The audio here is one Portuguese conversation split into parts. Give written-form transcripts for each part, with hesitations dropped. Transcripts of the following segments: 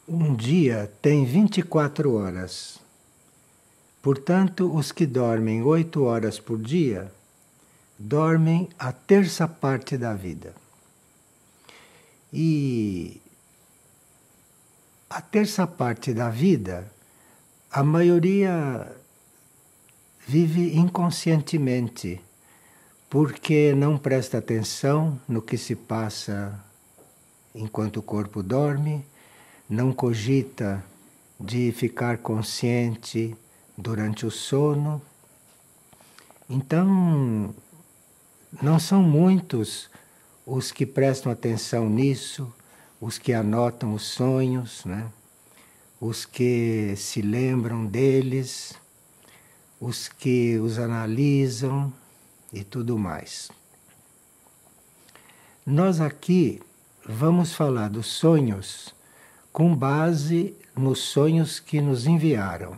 Um dia tem 24 horas. Portanto, os que dormem 8 horas por dia dormem a terça parte da vida. E a terça parte da vida, a maioria vive inconscientemente, porque não presta atenção no que se passa enquanto o corpo dorme, não cogita de ficar consciente durante o sono. Então, não são muitos os que prestam atenção nisso, os que anotam os sonhos, né? Os que se lembram deles, os que os analisam e tudo mais. Nós aqui vamos falar dos sonhos com base nos sonhos que nos enviaram,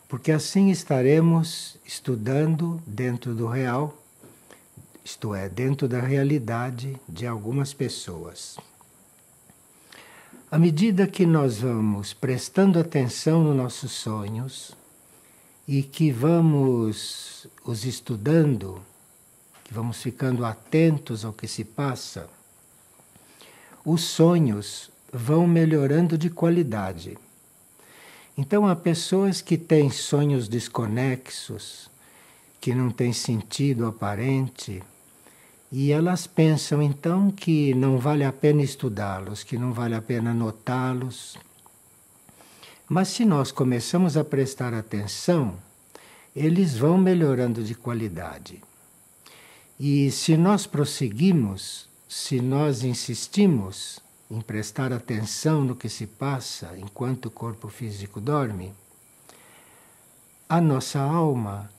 porque assim estaremos estudando dentro do real, isto é, dentro da realidade de algumas pessoas. À medida que nós vamos prestando atenção nos nossos sonhos e que vamos os estudando, que vamos ficando atentos ao que se passa, os sonhos vão melhorando de qualidade. Então, há pessoas que têm sonhos desconexos, que não têm sentido aparente, e elas pensam então que não vale a pena estudá-los, que não vale a pena anotá-los. Mas se nós começamos a prestar atenção, eles vão melhorando de qualidade. E se nós prosseguimos, se nós insistimos em prestar atenção no que se passa enquanto o corpo físico dorme, a nossa alma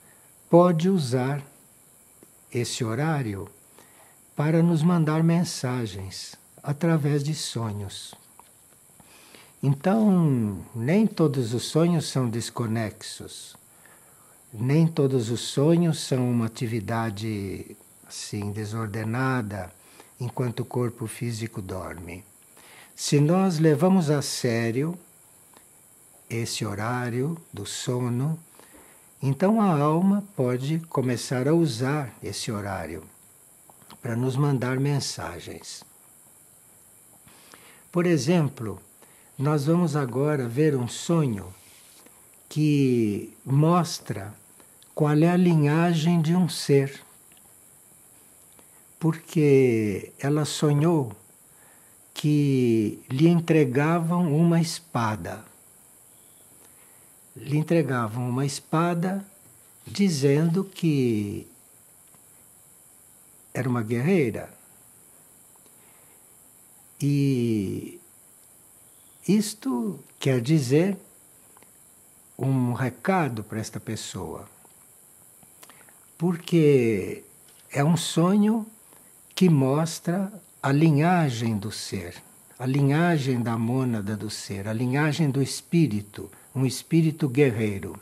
pode usar esse horário para nos mandar mensagens através de sonhos. Então, nem todos os sonhos são desconexos, nem todos os sonhos são uma atividade assim desordenada enquanto o corpo físico dorme. Se nós levamos a sério esse horário do sono, então a alma pode começar a usar esse horário para nos mandar mensagens. Por exemplo, nós vamos agora ver um sonho que mostra qual é a linhagem de um ser. Porque ela sonhou que lhe entregavam uma espada. Lhe entregavam uma espada dizendo que era uma guerreira. E isto quer dizer um recado para esta pessoa. Porque é um sonho que mostra a linhagem do ser, a linhagem da mônada do ser, a linhagem do espírito, um espírito guerreiro.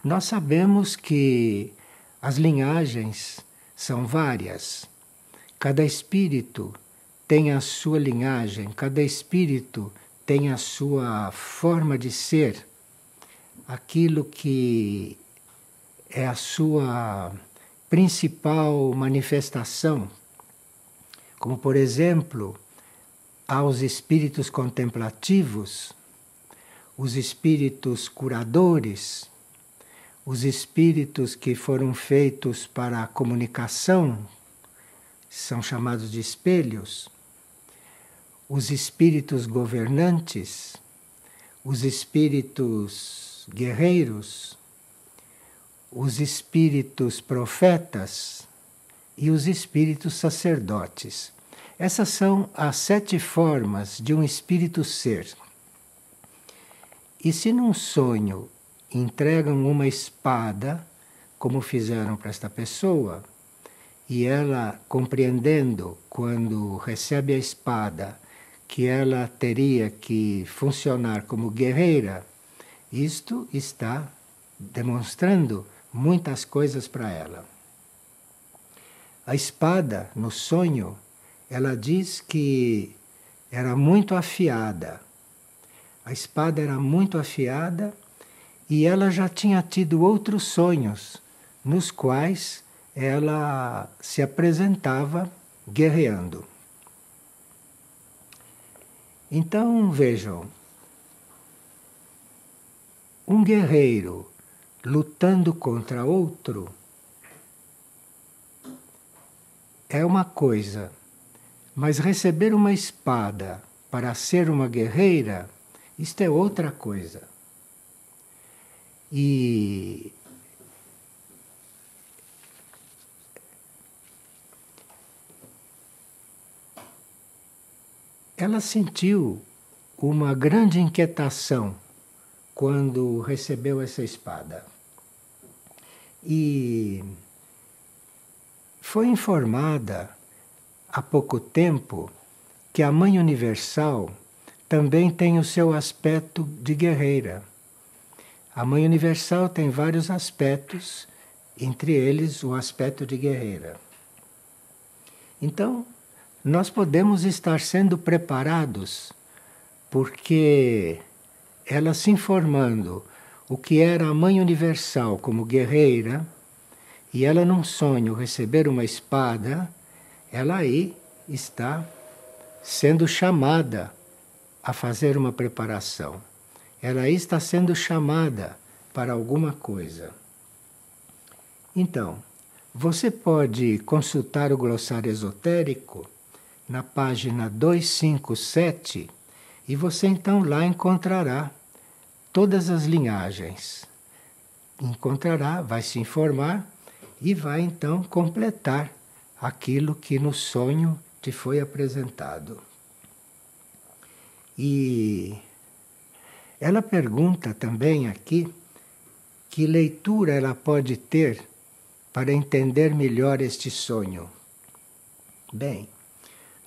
Nós sabemos que as linhagens são várias. Cada espírito tem a sua linhagem, cada espírito tem a sua forma de ser, aquilo que é a sua principal manifestação, como por exemplo, aos espíritos contemplativos, os espíritos curadores, os espíritos que foram feitos para a comunicação, são chamados de espelhos, os espíritos governantes, os espíritos guerreiros, os espíritos profetas e os espíritos sacerdotes. Essas são as 7 formas de um espírito ser. E se num sonho entregam uma espada, como fizeram para esta pessoa, e ela, compreendendo quando recebe a espada, que ela teria que funcionar como guerreira, isto está demonstrando muitas coisas para ela. A espada, no sonho, ela diz que era muito afiada, A espada era muito afiada e ela já tinha tido outros sonhos, nos quais ela se apresentava guerreando. Então vejam, um guerreiro lutando contra outro é uma coisa, mas receber uma espada para ser uma guerreira, isto é outra coisa. E ela sentiu uma grande inquietação quando recebeu essa espada. E foi informada há pouco tempo que a Mãe Universal também tem o seu aspecto de guerreira. A Mãe Universal tem vários aspectos, entre eles o aspecto de guerreira. Então, nós podemos estar sendo preparados, porque ela se informando o que era a Mãe Universal como guerreira, e ela num sonho receber uma espada, ela aí está sendo chamada a fazer uma preparação. Ela aí está sendo chamada para alguma coisa. Então, você pode consultar o glossário esotérico na página 257 e você então lá encontrará todas as linhagens. Encontrará, vai se informar e vai então completar aquilo que no sonho te foi apresentado. E ela pergunta também aqui que leitura ela pode ter para entender melhor este sonho. Bem,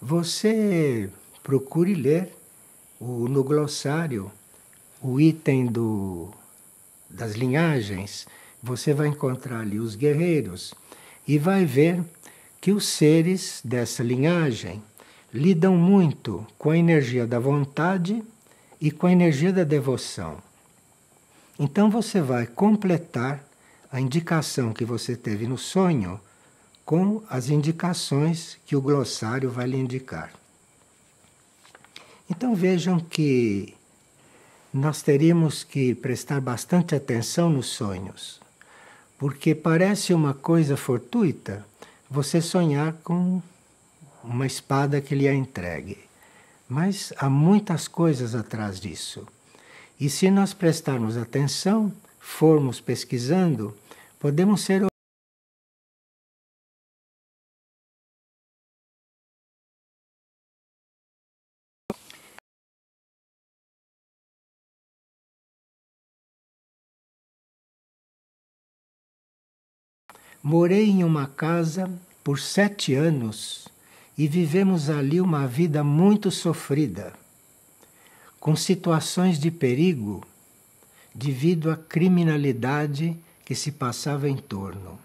você procure ler no glossário o item das linhagens. Você vai encontrar ali os guerreiros e vai ver que os seres dessa linhagem lidam muito com a energia da vontade e com a energia da devoção. Então você vai completar a indicação que você teve no sonho com as indicações que o glossário vai lhe indicar. Então vejam que nós teríamos que prestar bastante atenção nos sonhos, porque parece uma coisa fortuita você sonhar com uma espada que lhe é entregue. Mas há muitas coisas atrás disso. E se nós prestarmos atenção, formos pesquisando, podemos ser Morei em uma casa por 7 anos e vivemos ali uma vida muito sofrida, com situações de perigo devido à criminalidade que se passava em torno,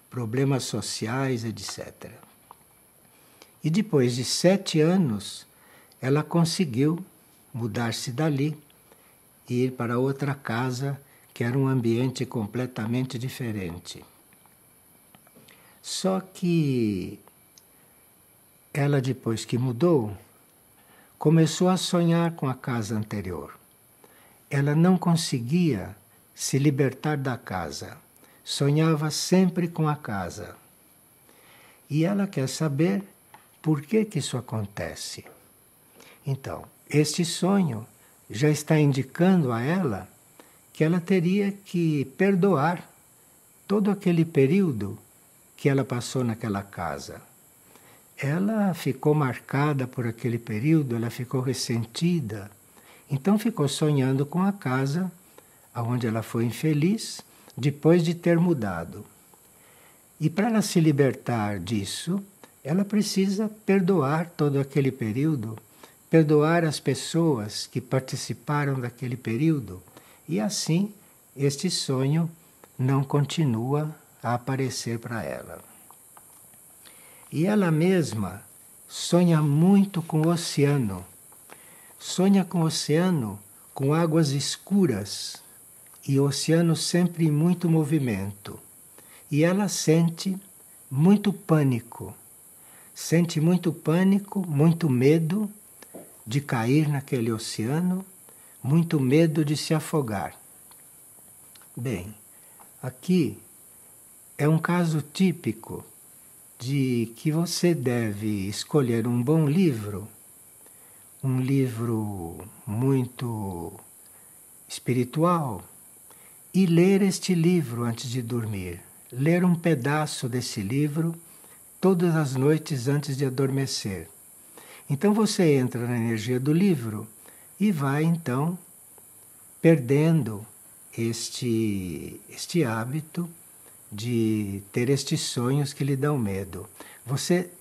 problemas sociais, etc. E depois de 7 anos, ela conseguiu mudar-se dali e ir para outra casa que era um ambiente completamente diferente. Só que ela, depois que mudou, começou a sonhar com a casa anterior. Ela não conseguia se libertar da casa. Sonhava sempre com a casa. E ela quer saber por que isso acontece. Então, este sonho já está indicando a ela que ela teria que perdoar todo aquele período que ela passou naquela casa. Ela ficou marcada por aquele período, ela ficou ressentida, então ficou sonhando com a casa onde ela foi infeliz depois de ter mudado. E para ela se libertar disso, ela precisa perdoar todo aquele período, perdoar as pessoas que participaram daquele período, e assim este sonho não continua a aparecer para ela. E ela mesma sonha muito com o oceano. Sonha com o oceano com águas escuras e o oceano sempre em muito movimento. E ela sente muito pânico. Sente muito pânico, muito medo de cair naquele oceano, muito medo de se afogar. Bem, aqui é um caso típico de que você deve escolher um bom livro, um livro muito espiritual, e ler este livro antes de dormir. Ler um pedaço desse livro todas as noites antes de adormecer. Então você entra na energia do livro e vai então perdendo este hábito de ter estes sonhos que lhe dão medo. Você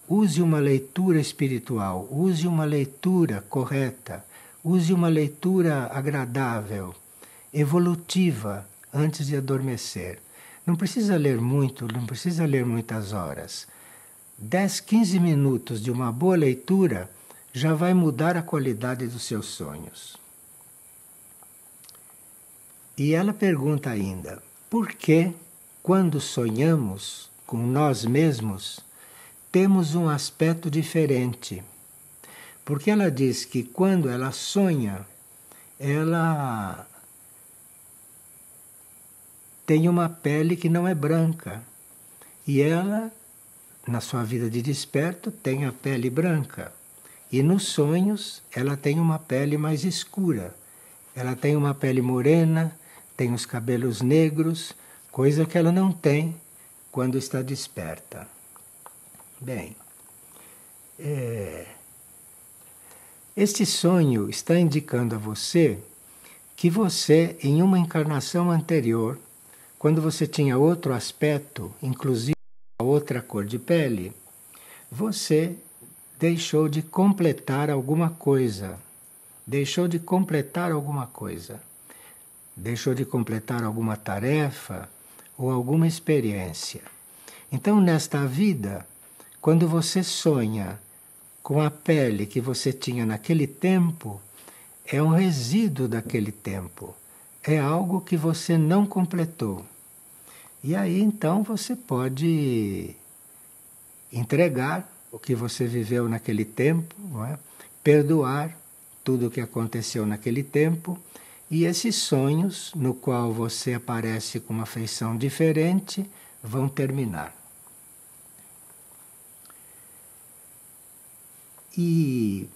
use uma leitura espiritual, use uma leitura correta, use uma leitura agradável, evolutiva, antes de adormecer. Não precisa ler muito, não precisa ler muitas horas. 10, 15 minutos de uma boa leitura já vai mudar a qualidade dos seus sonhos. E ela pergunta ainda, por que, quando sonhamos com nós mesmos, temos um aspecto diferente? Porque ela diz que quando ela sonha, ela tem uma pele que não é branca. E ela, na sua vida de desperto, tem a pele branca. E nos sonhos, ela tem uma pele mais escura. Ela tem uma pele morena, tem os cabelos negros, coisa que ela não tem quando está desperta. Bem, este sonho está indicando a você que você, em uma encarnação anterior, quando você tinha outro aspecto, inclusive outra cor de pele, você deixou de completar alguma coisa. Deixou de completar alguma coisa. Deixou de completar alguma tarefa ou alguma experiência. Então, nesta vida, quando você sonha com a pele que você tinha naquele tempo, é um resíduo daquele tempo. É algo que você não completou. E aí, então, você pode entregar o que você viveu naquele tempo, não é? Perdoar tudo o que aconteceu naquele tempo, e esses sonhos, no qual você aparece com uma feição diferente, vão terminar. E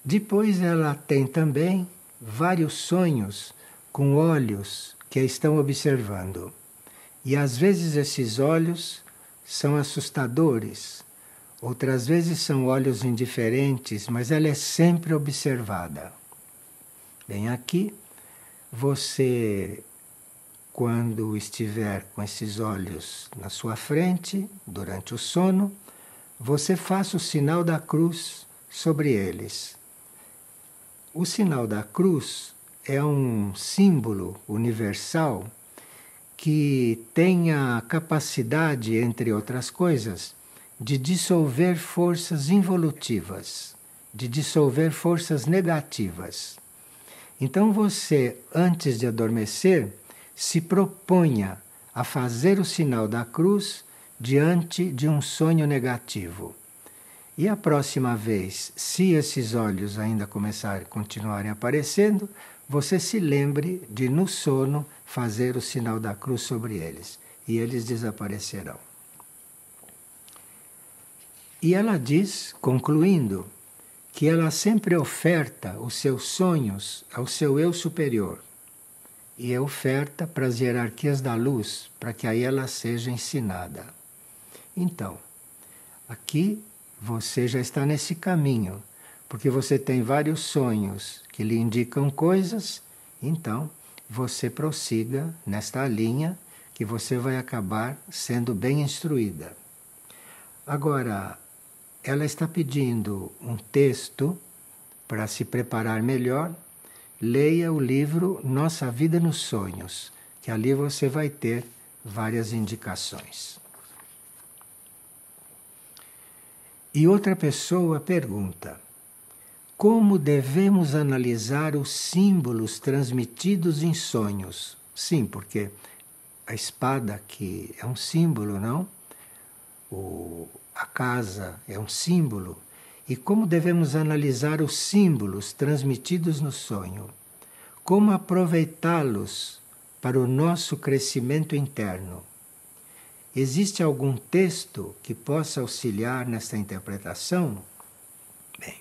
depois ela tem também vários sonhos com olhos que a estão observando. E às vezes esses olhos são assustadores, outras vezes são olhos indiferentes, mas ela é sempre observada. Bem, aqui você, quando estiver com esses olhos na sua frente, durante o sono, você faça o sinal da cruz sobre eles. O sinal da cruz é um símbolo universal que tem a capacidade, entre outras coisas, de dissolver forças involutivas, de dissolver forças negativas. Então você, antes de adormecer, se proponha a fazer o sinal da cruz diante de um sonho negativo. E a próxima vez, se esses olhos ainda continuarem aparecendo, você se lembre de, no sono, fazer o sinal da cruz sobre eles. E eles desaparecerão. E ela diz, concluindo, que ela sempre oferta os seus sonhos ao seu eu superior. E oferta para as hierarquias da luz, para que aí ela seja ensinada. Então, aqui você já está nesse caminho, porque você tem vários sonhos que lhe indicam coisas, então você prossiga nesta linha que você vai acabar sendo bem instruída. Agora, ela está pedindo um texto para se preparar melhor. Leia o livro Nossa Vida nos Sonhos, que ali você vai ter várias indicações. E outra pessoa pergunta: como devemos analisar os símbolos transmitidos em sonhos. Sim, porque a espada que é um símbolo, não? A casa é um símbolo. E como devemos analisar os símbolos transmitidos no sonho? Como aproveitá-los para o nosso crescimento interno? Existe algum texto que possa auxiliar nesta interpretação? Bem,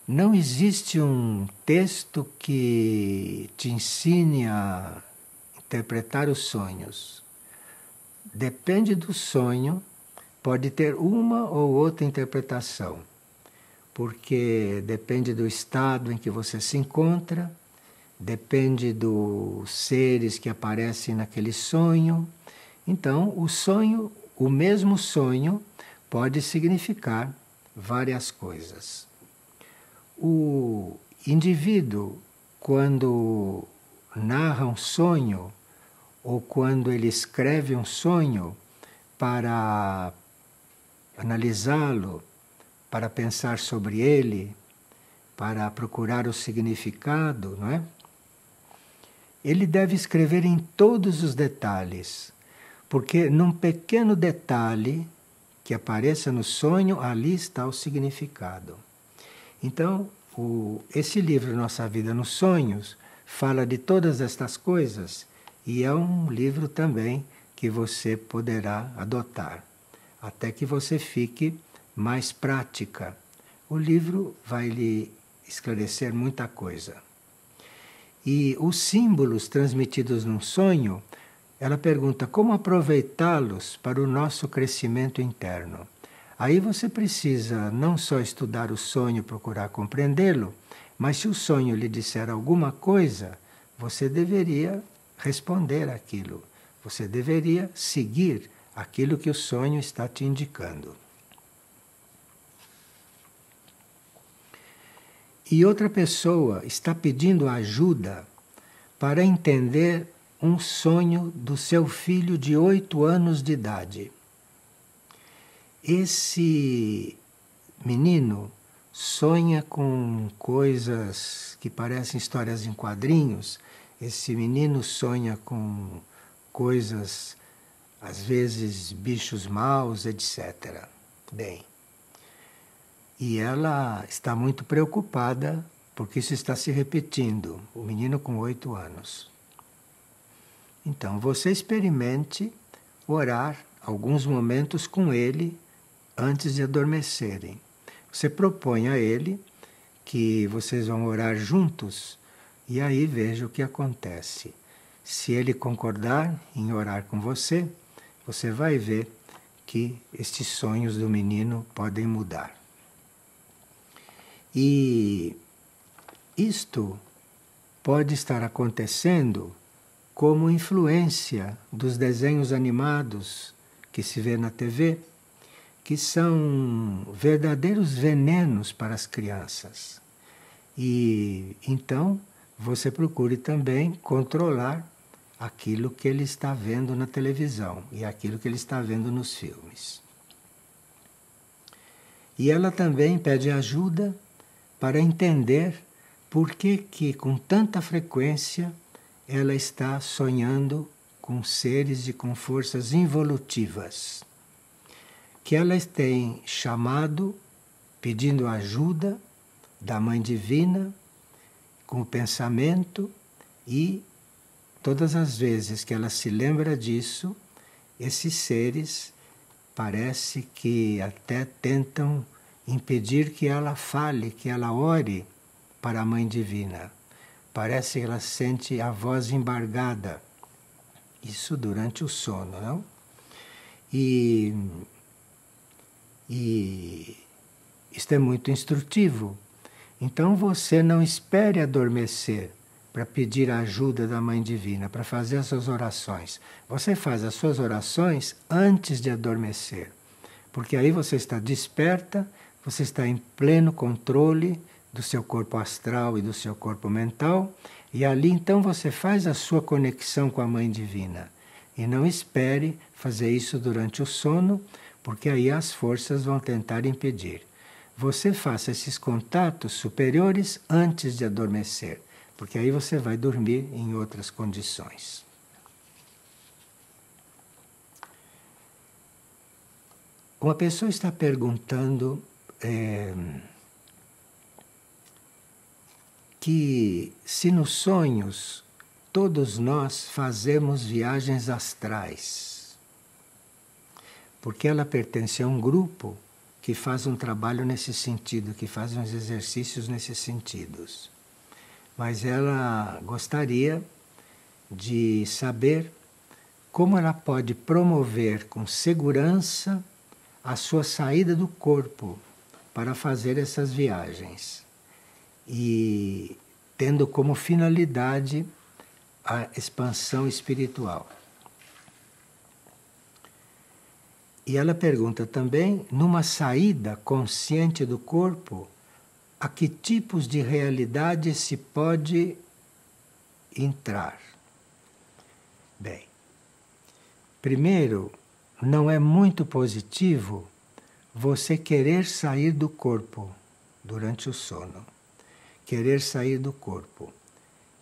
não existe um texto que te ensine a interpretar os sonhos. Depende do sonho, pode ter uma ou outra interpretação, porque depende do estado em que você se encontra, depende dos seres que aparecem naquele sonho. Então, o sonho, o mesmo sonho, pode significar várias coisas. O indivíduo, quando narra um sonho, ou quando ele escreve um sonho para analisá-lo, para pensar sobre ele, para procurar o significado, não é? Ele deve escrever em todos os detalhes, porque num pequeno detalhe que apareça no sonho, ali está o significado. Então, esse livro Nossa Vida nos Sonhos fala de todas estas coisas e é um livro também que você poderá adotar, até que você fique mais prática. O livro vai lhe esclarecer muita coisa. E os símbolos transmitidos num sonho, ela pergunta como aproveitá-los para o nosso crescimento interno. Aí você precisa não só estudar o sonho, procurar compreendê-lo, mas se o sonho lhe disser alguma coisa, você deveria responder aquilo. Você deveria seguir aquilo que o sonho está te indicando. E outra pessoa está pedindo ajuda para entender um sonho do seu filho de 8 anos de idade. Esse menino sonha com coisas que parecem histórias em quadrinhos. Esse menino sonha com coisas, às vezes bichos maus, etc. Bem, e ela está muito preocupada porque isso está se repetindo, o menino com 8 anos. Então, você experimente orar alguns momentos com ele antes de adormecerem. Você propõe a ele que vocês vão orar juntos e aí veja o que acontece. Se ele concordar em orar com você, você vai ver que estes sonhos do menino podem mudar. E isto pode estar acontecendo como influência dos desenhos animados que se vê na TV, que são verdadeiros venenos para as crianças. E então você procure também controlar aquilo que ele está vendo na televisão e aquilo que ele está vendo nos filmes. E ela também pede ajuda para entender por que com tanta frequência ela está sonhando com seres e com forças involutivas, que ela tem chamado, pedindo ajuda da Mãe Divina, com o pensamento, e todas as vezes que ela se lembra disso, esses seres parece que até tentam impedir que ela fale, que ela ore para a Mãe Divina. Parece que ela sente a voz embargada. Isso durante o sono, não? E isto é muito instrutivo. Então você não espere adormecer para pedir a ajuda da Mãe Divina, para fazer as suas orações. Você faz as suas orações antes de adormecer, porque aí você está desperta, você está em pleno controle do seu corpo astral e do seu corpo mental, e ali então você faz a sua conexão com a Mãe Divina. E não espere fazer isso durante o sono, porque aí as forças vão tentar impedir. você faça esses contatos superiores antes de adormecer, porque aí você vai dormir em outras condições. Uma pessoa está perguntando que se nos sonhos todos nós fazemos viagens astrais, porque ela pertence a um grupo que faz um trabalho nesse sentido, que faz uns exercícios nesses sentidos. Mas ela gostaria de saber como ela pode promover com segurança a sua saída do corpo para fazer essas viagens. E tendo como finalidade a expansão espiritual. E ela pergunta também, numa saída consciente do corpo, a que tipos de realidade se pode entrar? Bem, primeiro, não é muito positivo você querer sair do corpo durante o sono. Querer sair do corpo.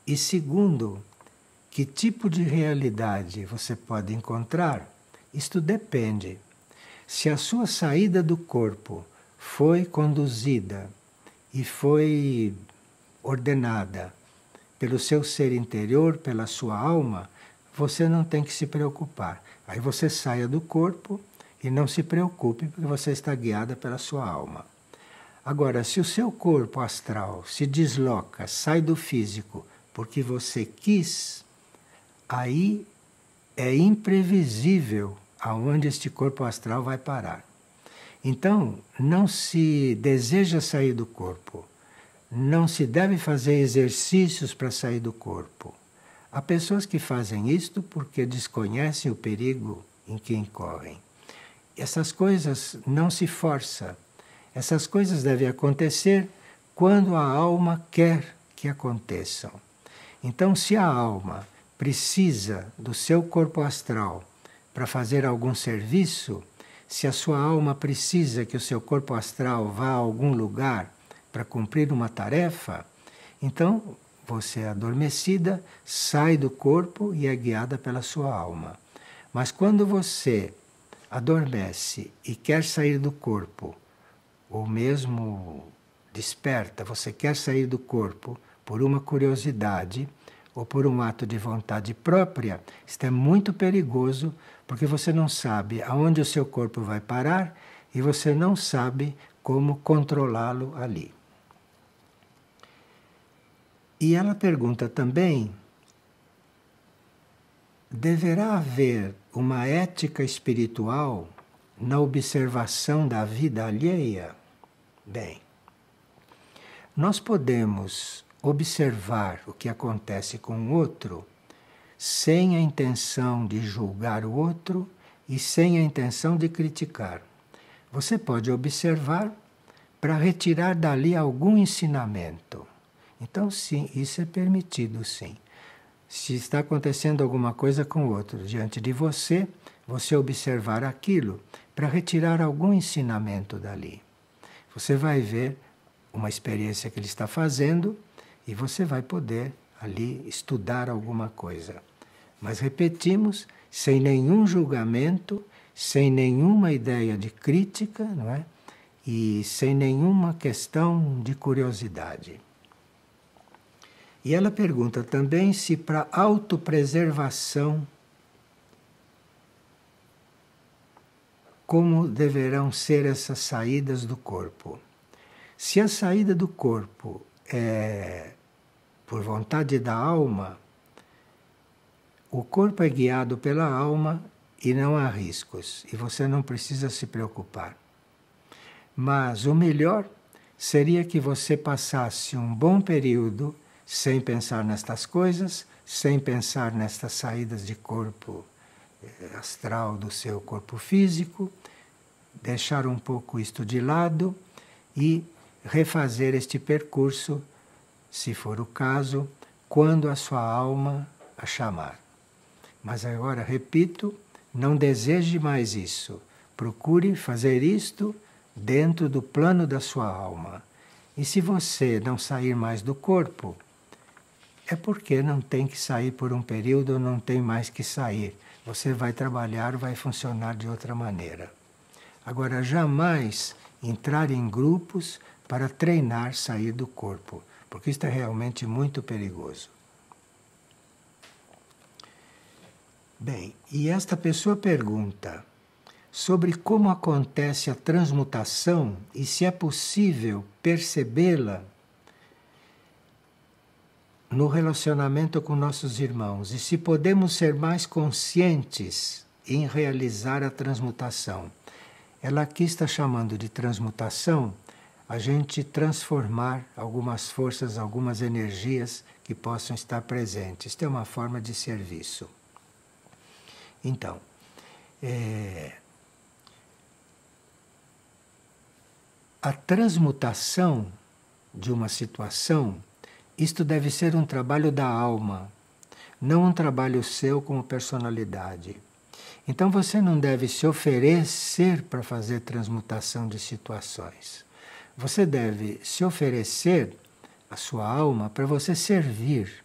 E segundo, que tipo de realidade você pode encontrar? Isto depende. Se a sua saída do corpo foi conduzida e foi ordenada pelo seu ser interior, pela sua alma, você não tem que se preocupar. Aí você saia do corpo e não se preocupe, porque você está guiada pela sua alma. Agora, se o seu corpo astral se desloca, sai do físico, porque você quis, aí é imprevisível aonde este corpo astral vai parar. Então, não se deseja sair do corpo. Não se deve fazer exercícios para sair do corpo. Há pessoas que fazem isto porque desconhecem o perigo em que incorrem. Essas coisas não se força. Essas coisas devem acontecer quando a alma quer que aconteçam. Então, se a alma precisa do seu corpo astral para fazer algum serviço, se a sua alma precisa que o seu corpo astral vá a algum lugar para cumprir uma tarefa, então você, adormecida, sai do corpo e é guiada pela sua alma. Mas quando você adormece e quer sair do corpo, ou mesmo desperta, você quer sair do corpo por uma curiosidade ou por um ato de vontade própria, isto é muito perigoso, porque você não sabe aonde o seu corpo vai parar e você não sabe como controlá-lo ali. E ela pergunta também, deverá haver uma ética espiritual na observação da vida alheia? Bem, nós podemos observar o que acontece com o outro sem a intenção de julgar o outro e sem a intenção de criticar. Você pode observar para retirar dali algum ensinamento. Então, sim, isso é permitido, sim. Se está acontecendo alguma coisa com o outro diante de você, você observar aquilo para retirar algum ensinamento dali. Você vai ver uma experiência que ele está fazendo e você vai poder ali estudar alguma coisa. Mas repetimos, sem nenhum julgamento, sem nenhuma ideia de crítica, não é? E sem nenhuma questão de curiosidade. E ela pergunta também se para autopreservação, como deverão ser essas saídas do corpo. Se a saída do corpo é por vontade da alma, o corpo é guiado pela alma e não há riscos, e você não precisa se preocupar. Mas o melhor seria que você passasse um bom período sem pensar nestas coisas, sem pensar nestas saídas de corpo astral do seu corpo físico, deixar um pouco isto de lado e refazer este percurso, se for o caso, quando a sua alma a chamar. Mas agora, repito, não deseje mais isso. Procure fazer isto dentro do plano da sua alma. E se você não sair mais do corpo, é porque não tem que sair por um período, não tem mais que sair. Você vai trabalhar, vai funcionar de outra maneira. Agora, jamais entrar em grupos para treinar sair do corpo, porque isso é realmente muito perigoso. Bem, e esta pessoa pergunta sobre como acontece a transmutação e se é possível percebê-la no relacionamento com nossos irmãos e se podemos ser mais conscientes em realizar a transmutação. Ela aqui está chamando de transmutação a gente transformar algumas forças, algumas energias que possam estar presentes. Isto é uma forma de serviço. Então, a transmutação de uma situação, isto deve ser um trabalho da alma, não um trabalho seu como personalidade. Então você não deve se oferecer para fazer transmutação de situações. Você deve se oferecer, a sua alma, para você servir.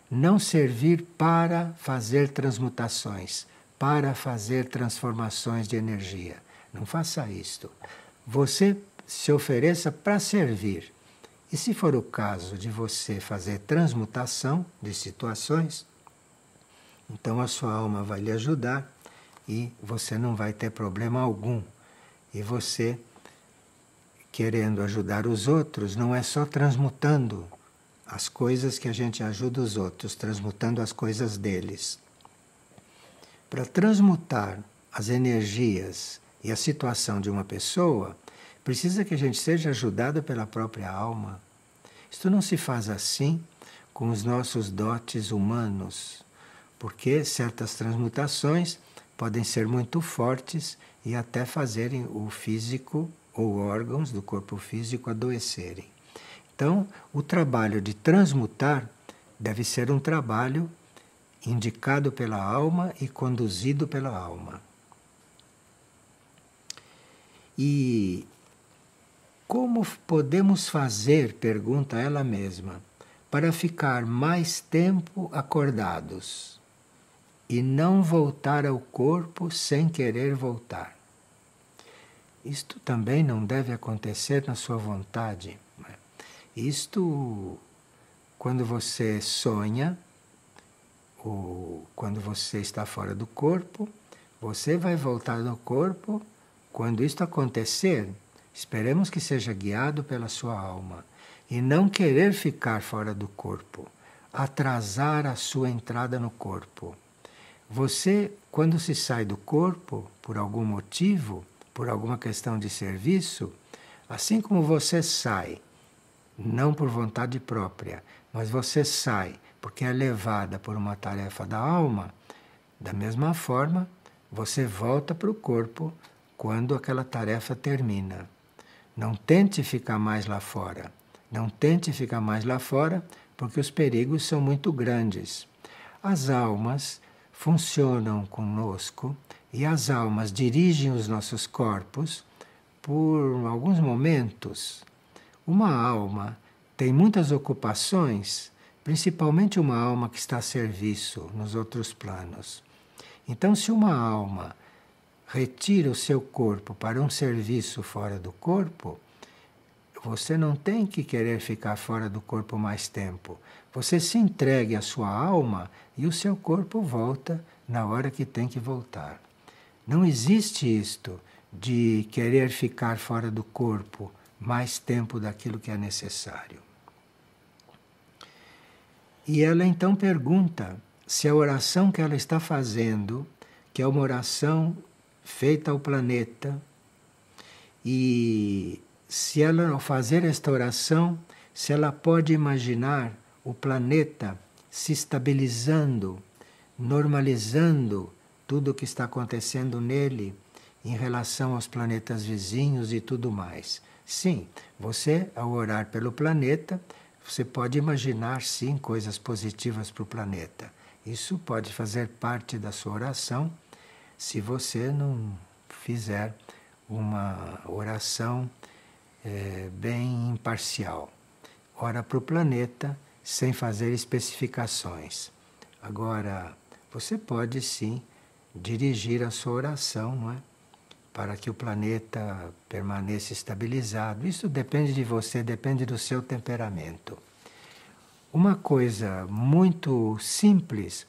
Não servir para fazer transmutações, para fazer transformações de energia. Não faça isto. Você se ofereça para servir. E se for o caso de você fazer transmutação de situações, então a sua alma vai lhe ajudar e você não vai ter problema algum. E você, querendo ajudar os outros, não é só transmutando as coisas que a gente ajuda os outros, transmutando as coisas deles. Para transmutar as energias e a situação de uma pessoa, precisa que a gente seja ajudado pela própria alma. Isto não se faz assim com os nossos dotes humanos, porque certas transmutações podem ser muito fortes e até fazerem o físico ou órgãos do corpo físico adoecerem. Então, o trabalho de transmutar deve ser um trabalho indicado pela alma e conduzido pela alma. E como podemos fazer, pergunta ela mesma, para ficar mais tempo acordados e não voltar ao corpo sem querer voltar? Isto também não deve acontecer na sua vontade. Isto, quando você sonha, ou quando você está fora do corpo, você vai voltar no corpo. Quando isto acontecer, esperemos que seja guiado pela sua alma e não querer ficar fora do corpo, atrasar a sua entrada no corpo. Você, quando se sai do corpo, por algum motivo, por alguma questão de serviço, assim como você sai, não por vontade própria, mas você sai porque é levada por uma tarefa da alma, da mesma forma, você volta para o corpo quando aquela tarefa termina. Não tente ficar mais lá fora. Não tente ficar mais lá fora, porque os perigos são muito grandes. As almas funcionam conosco e as almas dirigem os nossos corpos por alguns momentos. Uma alma tem muitas ocupações, principalmente uma alma que está a serviço nos outros planos. Então, se uma alma retira o seu corpo para um serviço fora do corpo, você não tem que querer ficar fora do corpo mais tempo. Você se entregue à sua alma e o seu corpo volta na hora que tem que voltar. Não existe isto de querer ficar fora do corpo mais tempo daquilo que é necessário. E ela então pergunta se a oração que ela está fazendo, que é uma oração feita ao planeta, e se ela, ao fazer esta oração, se ela pode imaginar o planeta se estabilizando, normalizando tudo o que está acontecendo nele em relação aos planetas vizinhos e tudo mais. Sim, você, ao orar pelo planeta, você pode imaginar, sim, coisas positivas para o planeta. Isso pode fazer parte da sua oração, se você não fizer uma oração bem imparcial. Ora para o planeta, sem fazer especificações. Agora, você pode sim dirigir a sua oração, não é? Para que o planeta permaneça estabilizado. Isso depende de você, depende do seu temperamento. Uma coisa muito simples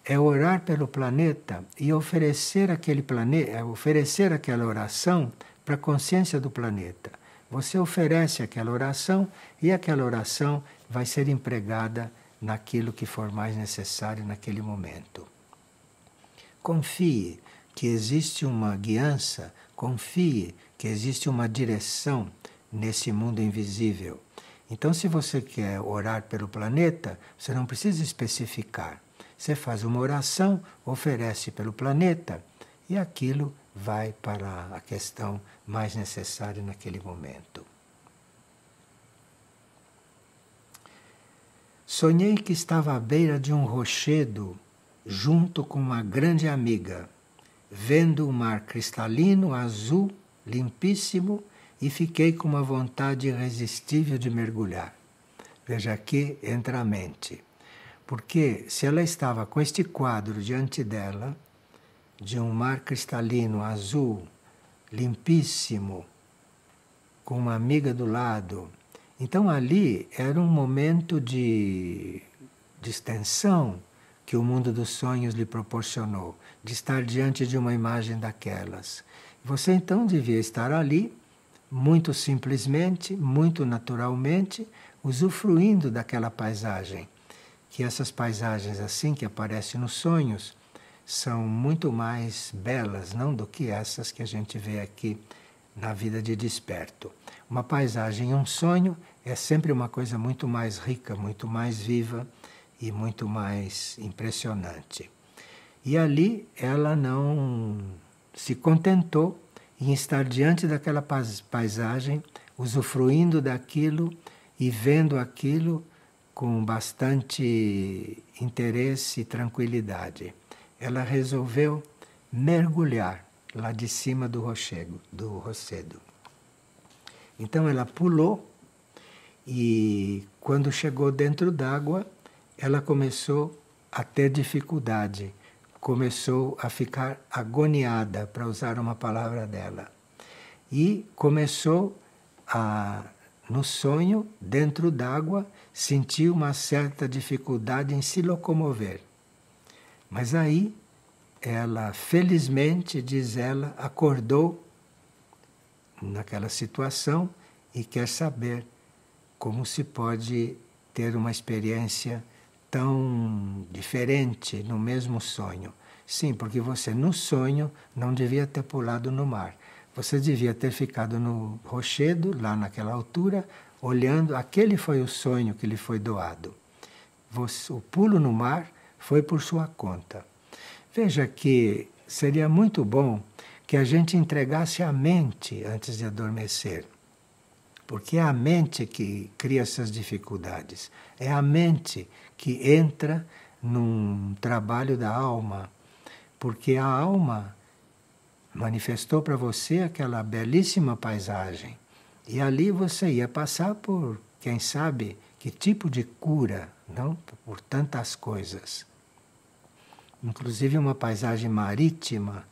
é orar pelo planeta e oferecer aquela oração para a consciência do planeta. Você oferece aquela oração e aquela oração vai ser empregada naquilo que for mais necessário naquele momento. Confie que existe uma guiança, confie que existe uma direção nesse mundo invisível. Então, se você quer orar pelo planeta, você não precisa especificar. Você faz uma oração, oferece pelo planeta e aquilo vai para a questão mais necessária naquele momento. Sonhei que estava à beira de um rochedo junto com uma grande amiga, vendo o mar cristalino, azul, limpíssimo, e fiquei com uma vontade irresistível de mergulhar. Veja, aqui entra a mente. Porque se ela estava com este quadro diante dela, de um mar cristalino, azul, limpíssimo, com uma amiga do lado, então ali era um momento de distensão que o mundo dos sonhos lhe proporcionou, de estar diante de uma imagem daquelas. Você então devia estar ali, muito simplesmente, muito naturalmente, usufruindo daquela paisagem. Que essas paisagens assim que aparecem nos sonhos são muito mais belas, não do que essas que a gente vê aqui na vida de desperto. Uma paisagem, um sonho, é sempre uma coisa muito mais rica, muito mais viva e muito mais impressionante. E ali ela não se contentou em estar diante daquela paisagem, usufruindo daquilo e vendo aquilo com bastante interesse e tranquilidade. Ela resolveu mergulhar lá de cima do rochedo. Então ela pulou e quando chegou dentro d'água, ela começou a ter dificuldade, começou a ficar agoniada, para usar uma palavra dela. E começou a, no sonho, dentro d'água, sentir uma certa dificuldade em se locomover. Mas aí, ela, felizmente, diz ela, acordou naquela situação e quer saber como se pode ter uma experiência tão diferente no mesmo sonho. Sim, porque você no sonho não devia ter pulado no mar. Você devia ter ficado no rochedo, lá naquela altura, olhando. Aquele foi o sonho que lhe foi doado. O pulo no mar foi por sua conta. Veja que seria muito bom que a gente entregasse a mente antes de adormecer. Porque é a mente que cria essas dificuldades. É a mente que entra num trabalho da alma. Porque a alma manifestou para você aquela belíssima paisagem. E ali você ia passar por, quem sabe, que tipo de cura, não? Por tantas coisas. Inclusive uma paisagem marítima,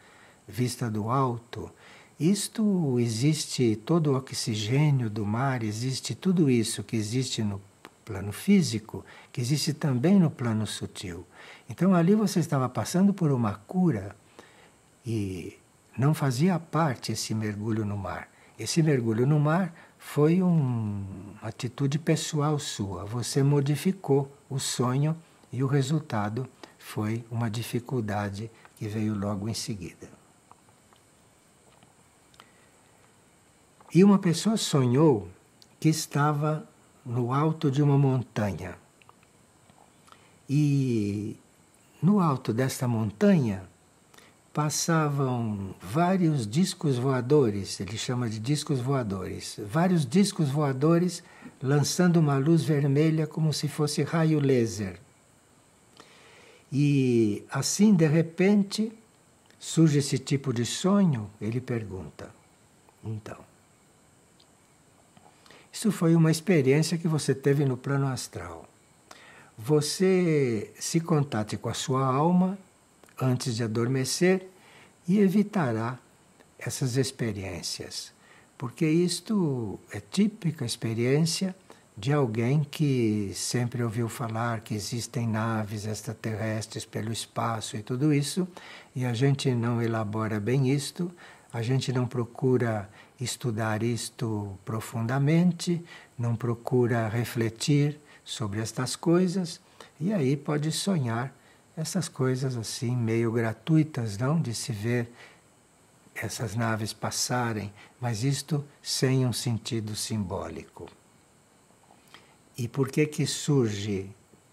vista do alto. Isto existe, todo o oxigênio do mar, existe tudo isso que existe no plano físico, que existe também no plano sutil. Então ali você estava passando por uma cura e não fazia parte esse mergulho no mar. Esse mergulho no mar foi uma atitude pessoal sua. Você modificou o sonho e o resultado foi uma dificuldade que veio logo em seguida. E uma pessoa sonhou que estava no alto de uma montanha. E no alto desta montanha passavam vários discos voadores, ele chama de discos voadores, vários discos voadores lançando uma luz vermelha como se fosse raio laser. E assim, de repente, surge esse tipo de sonho, ele pergunta. Então, isso foi uma experiência que você teve no plano astral. Você se contate com a sua alma antes de adormecer e evitará essas experiências, porque isto é típica experiência de alguém que sempre ouviu falar que existem naves extraterrestres pelo espaço e tudo isso, e a gente não elabora bem isto, a gente não procura estudar isto profundamente, não procura refletir sobre estas coisas, e aí pode sonhar essas coisas assim meio gratuitas, não? De se ver essas naves passarem, mas isto sem um sentido simbólico. E por que surge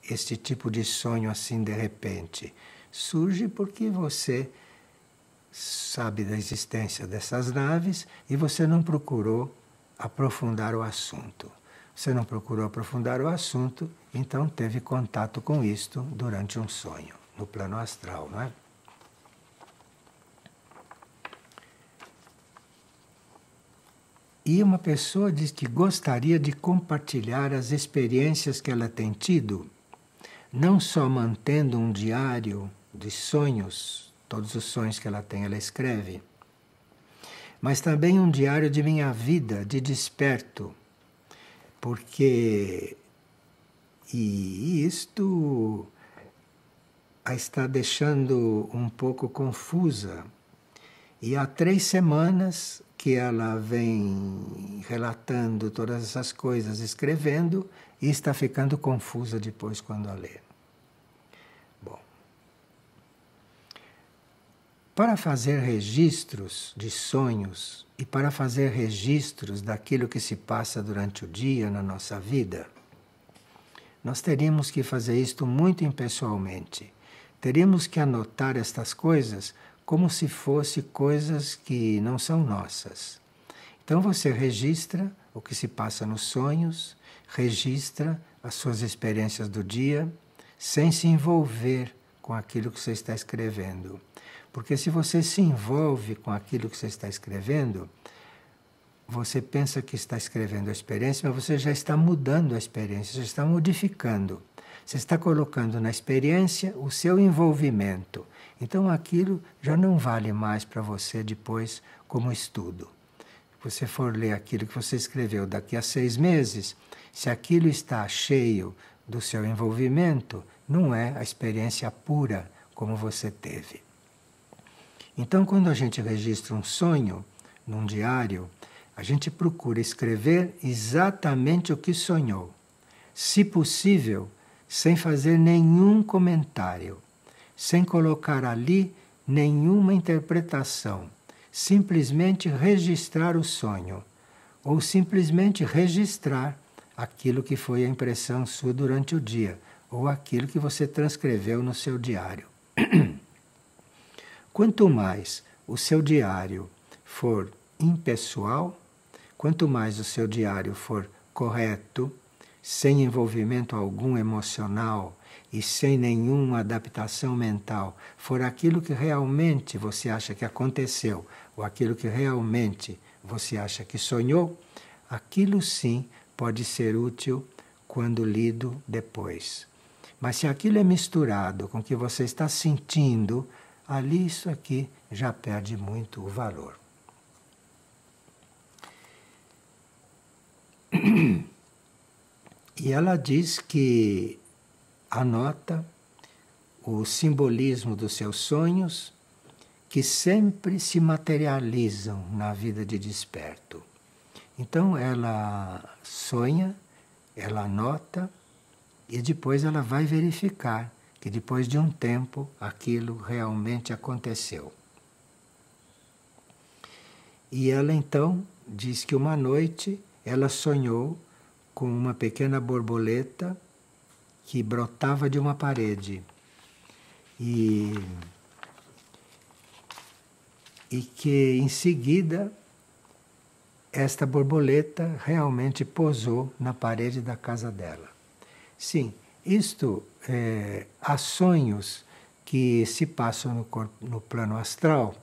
este tipo de sonho assim de repente? Surge porque você sabe da existência dessas naves e você não procurou aprofundar o assunto. Você não procurou aprofundar o assunto, então teve contato com isto durante um sonho, no plano astral, não é? E uma pessoa diz que gostaria de compartilhar as experiências que ela tem tido, não só mantendo um diário de sonhos, todos os sonhos que ela tem, ela escreve, mas também um diário de minha vida, de desperto, porque isto a está deixando um pouco confusa. E há 3 semanas que ela vem relatando todas essas coisas, escrevendo, e está ficando confusa depois quando a lê. Bom, para fazer registros de sonhos e para fazer registros daquilo que se passa durante o dia na nossa vida, nós teríamos que fazer isto muito impessoalmente. Teríamos que anotar estas coisas como se fossem coisas que não são nossas. Então você registra o que se passa nos sonhos, registra as suas experiências do dia, sem se envolver com aquilo que você está escrevendo. Porque se você se envolve com aquilo que você está escrevendo, você pensa que está escrevendo a experiência, mas você já está mudando a experiência, já está modificando. Você está colocando na experiência o seu envolvimento. Então aquilo já não vale mais para você depois como estudo. Se você for ler aquilo que você escreveu daqui a 6 meses, se aquilo está cheio do seu envolvimento, não é a experiência pura como você teve. Então quando a gente registra um sonho num diário, a gente procura escrever exatamente o que sonhou. Se possível, sem fazer nenhum comentário, sem colocar ali nenhuma interpretação, simplesmente registrar o sonho, ou simplesmente registrar aquilo que foi a impressão sua durante o dia, ou aquilo que você transcreveu no seu diário. Quanto mais o seu diário for impessoal, quanto mais o seu diário for correto, sem envolvimento algum emocional e sem nenhuma adaptação mental, for aquilo que realmente você acha que aconteceu, ou aquilo que realmente você acha que sonhou, aquilo sim pode ser útil quando lido depois. Mas se aquilo é misturado com o que você está sentindo, ali isso aqui já perde muito o valor. E ela diz que anota o simbolismo dos seus sonhos, que sempre se materializam na vida de desperto. Então ela sonha, ela anota e depois ela vai verificar que depois de um tempo aquilo realmente aconteceu. E ela então diz que uma noite ela sonhou com uma pequena borboleta que brotava de uma parede e que em seguida esta borboleta realmente pousou na parede da casa dela. Sim, isto há sonhos que se passam no plano astral,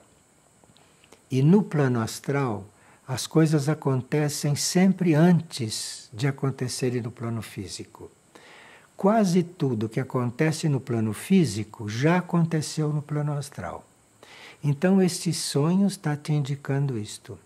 e no plano astral as coisas acontecem sempre antes de acontecerem no plano físico. Quase tudo que acontece no plano físico já aconteceu no plano astral. Então, este sonho está te indicando isto.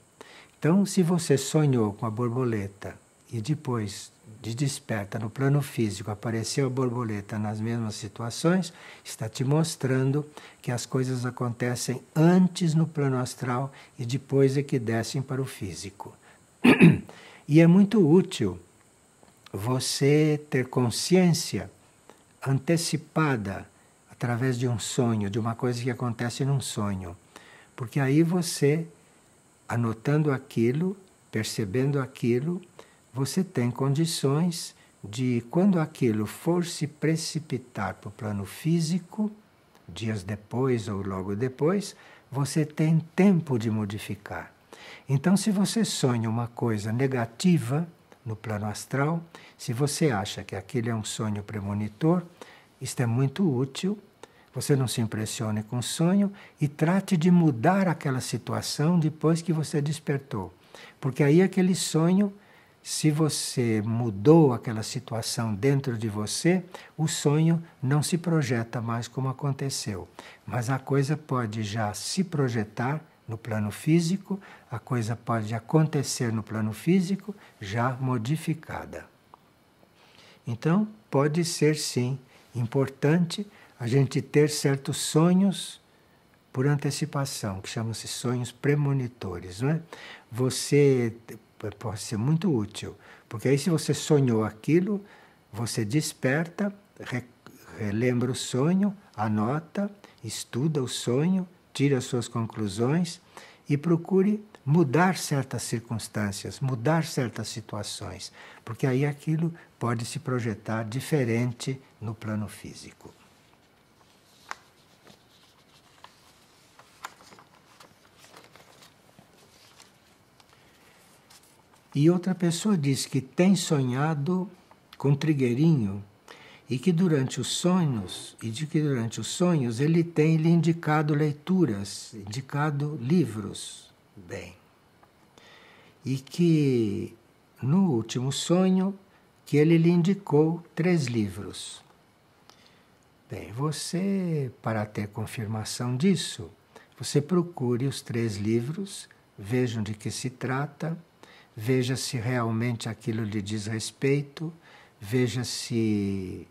Então, se você sonhou com a borboleta e depois de desperta no plano físico apareceu a borboleta nas mesmas situações, está te mostrando que as coisas acontecem antes no plano astral e depois é que descem para o físico. E é muito útil você ter consciência antecipada através de um sonho, de uma coisa que acontece num sonho. Porque aí você, anotando aquilo, percebendo aquilo, você tem condições de, quando aquilo for se precipitar para o plano físico, dias depois ou logo depois, você tem tempo de modificar. Então, se você sonha uma coisa negativa no plano astral, se você acha que aquele é um sonho premonitor, isto é muito útil. Você não se impressione com o sonho e trate de mudar aquela situação depois que você despertou. Porque aí aquele sonho, se você mudou aquela situação dentro de você, o sonho não se projeta mais como aconteceu. Mas a coisa pode já se projetar no plano físico, a coisa pode acontecer no plano físico já modificada. Então, pode ser sim importante a gente ter certos sonhos por antecipação, que chamam-se sonhos premonitores, não é? Você pode ser muito útil, porque aí se você sonhou aquilo, você desperta, relembra o sonho, anota, estuda o sonho, tira as suas conclusões e procure mudar certas circunstâncias, mudar certas situações, porque aí aquilo pode se projetar diferente no plano físico. E outra pessoa diz que tem sonhado com trigueirinho e que durante os sonhos, ele tem lhe indicado leituras, indicado livros. Bem. E que no último sonho que ele lhe indicou 3 livros. Bem, você, para ter confirmação disso, você procure os 3 livros, vejam de que se trata, veja se realmente aquilo lhe diz respeito, veja se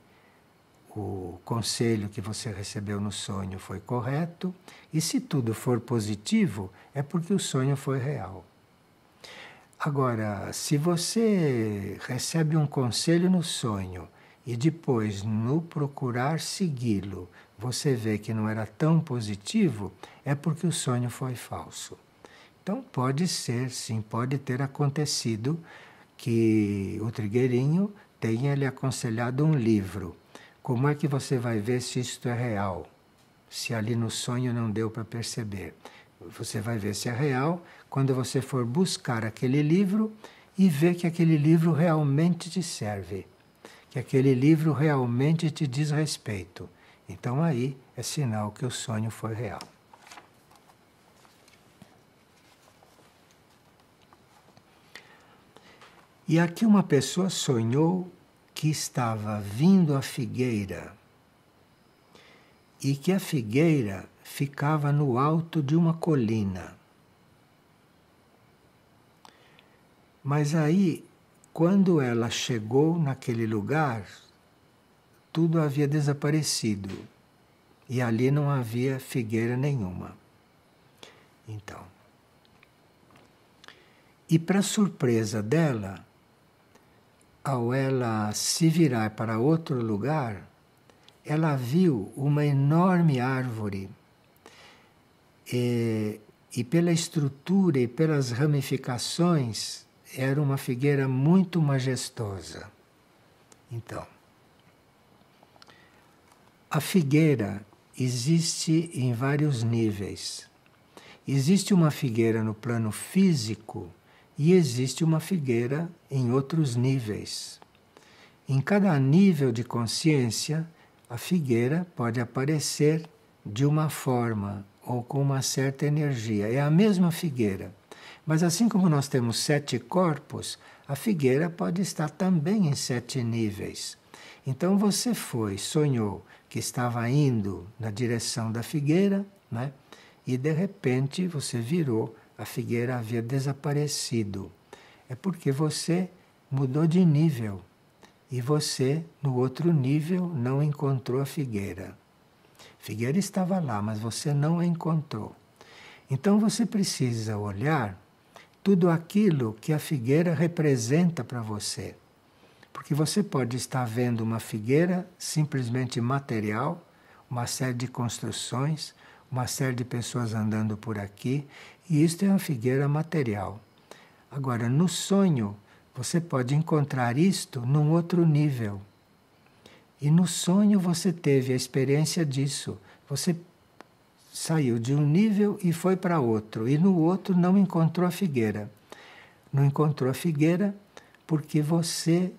o conselho que você recebeu no sonho foi correto, e se tudo for positivo, é porque o sonho foi real. Agora, se você recebe um conselho no sonho e depois, no procurar segui-lo, você vê que não era tão positivo, é porque o sonho foi falso. Então, pode ser, sim, pode ter acontecido que o trigueirinho tenha lhe aconselhado um livro. Como é que você vai ver se isto é real? Se ali no sonho não deu para perceber. Você vai ver se é real quando você for buscar aquele livro e ver que aquele livro realmente te serve, que aquele livro realmente te diz respeito. Então aí é sinal que o sonho foi real. E aqui uma pessoa sonhou que estava vindo a figueira e que a figueira ficava no alto de uma colina. Mas aí, quando ela chegou naquele lugar, tudo havia desaparecido e ali não havia figueira nenhuma. Então, e para surpresa dela, ao ela se virar para outro lugar, ela viu uma enorme árvore e pela estrutura e pelas ramificações era uma figueira muito majestosa. Então, a figueira existe em vários níveis. Existe uma figueira no plano físico e existe uma figueira em outros níveis. Em cada nível de consciência, a figueira pode aparecer de uma forma ou com uma certa energia. É a mesma figueira, Mas assim como nós temos 7 corpos, a figueira pode estar também em 7 níveis. Então você sonhou que estava indo na direção da figueira, né? E de repente você virou, a figueira havia desaparecido. É porque você mudou de nível e você, no outro nível, não encontrou a figueira. A figueira estava lá, mas você não a encontrou. Então você precisa olhar tudo aquilo que a figueira representa para você. Porque você pode estar vendo uma figueira simplesmente material, uma série de construções, uma série de pessoas andando por aqui, e isto é uma figueira material. Agora, no sonho, você pode encontrar isto num outro nível. E no sonho você teve a experiência disso. Você saiu de um nível e foi para outro, e no outro não encontrou a figueira. Não encontrou a figueira porque você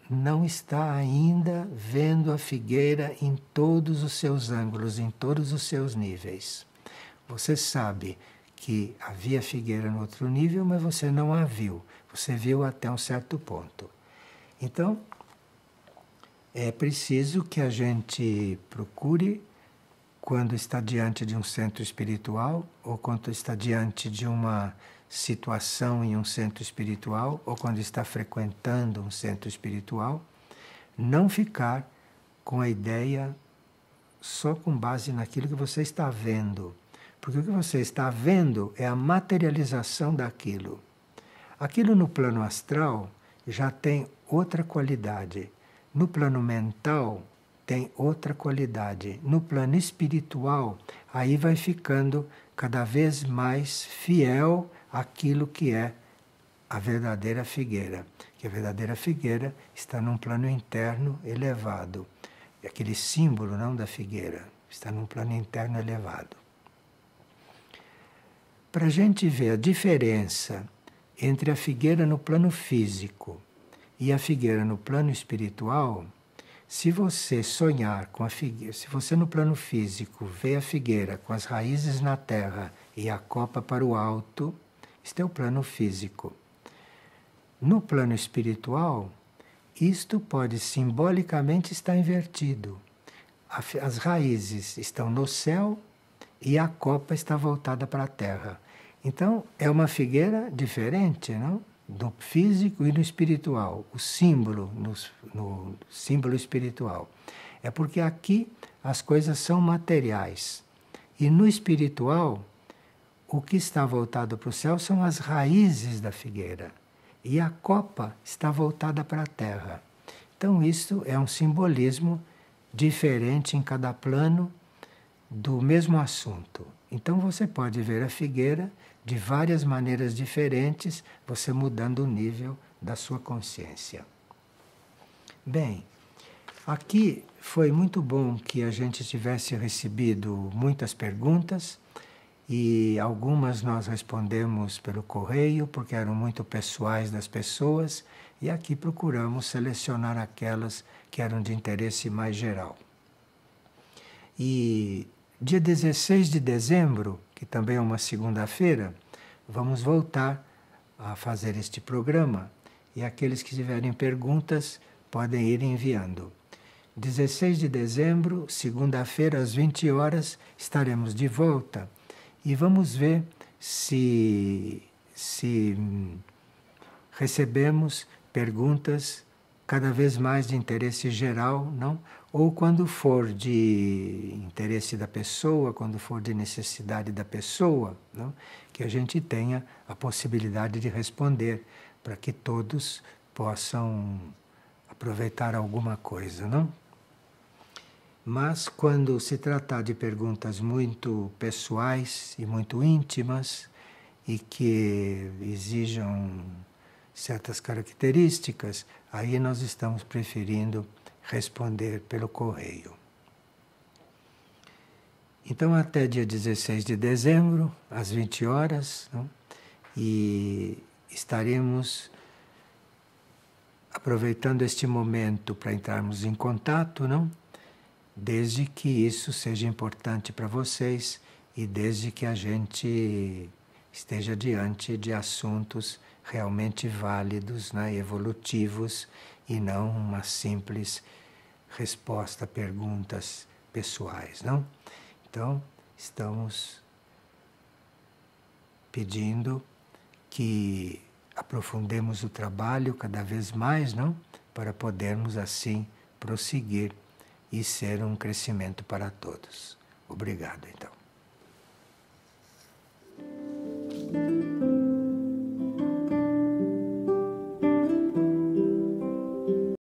não está ainda vendo a figueira em todos os seus ângulos, em todos os seus níveis. Você sabe que havia figueira no outro nível, mas você não a viu. Você viu até um certo ponto. Então, é preciso que a gente procure, quando está diante de um centro espiritual, ou quando está diante de uma situação em um centro espiritual, ou quando está frequentando um centro espiritual, não ficar com a ideia só com base naquilo que você está vendo. Porque o que você está vendo é a materialização daquilo. Aquilo no plano astral já tem outra qualidade. No plano mental tem outra qualidade. No plano espiritual, aí vai ficando cada vez mais fiel àquilo que é a verdadeira figueira. Que a verdadeira figueira está num plano interno elevado. É aquele símbolo não da figueira, está num plano interno elevado. Para a gente ver a diferença entre a figueira no plano físico e a figueira no plano espiritual, se você sonhar com a figueira, se você no plano físico vê a figueira com as raízes na terra e a copa para o alto, este é o plano físico. No plano espiritual, isto pode simbolicamente estar invertido. As raízes estão no céu e a copa está voltada para a terra. Então, é uma figueira diferente, não? Do físico e do espiritual, o símbolo no símbolo espiritual. É porque aqui as coisas são materiais. E no espiritual, o que está voltado para o céu são as raízes da figueira. E a copa está voltada para a terra. Então, isso é um simbolismo diferente em cada plano do mesmo assunto. Então, você pode ver a figueira de várias maneiras diferentes, você mudando o nível da sua consciência. Bem, aqui foi muito bom que a gente tivesse recebido muitas perguntas e algumas nós respondemos pelo correio porque eram muito pessoais das pessoas e aqui procuramos selecionar aquelas que eram de interesse mais geral. E dia 16 de dezembro, que também é uma segunda-feira, vamos voltar a fazer este programa e aqueles que tiverem perguntas podem ir enviando. 16 de dezembro, segunda-feira, às 20 horas, estaremos de volta e vamos ver se recebemos perguntas cada vez mais de interesse geral, não? Ou quando for de interesse da pessoa, quando for de necessidade da pessoa, não? Que a gente tenha a possibilidade de responder, para que todos possam aproveitar alguma coisa, não? Mas quando se tratar de perguntas muito pessoais e muito íntimas e que exijam certas características, aí nós estamos preferindo responder pelo correio. Então, até dia 16 de dezembro, às 20 horas, não? E estaremos aproveitando este momento para entrarmos em contato, não? Desde que isso seja importante para vocês e desde que a gente esteja diante de assuntos realmente válidos, né, evolutivos, e não uma simples resposta a perguntas pessoais, não? Então, estamos pedindo que aprofundemos o trabalho cada vez mais, não? Para podermos assim prosseguir e ser um crescimento para todos. Obrigado, então.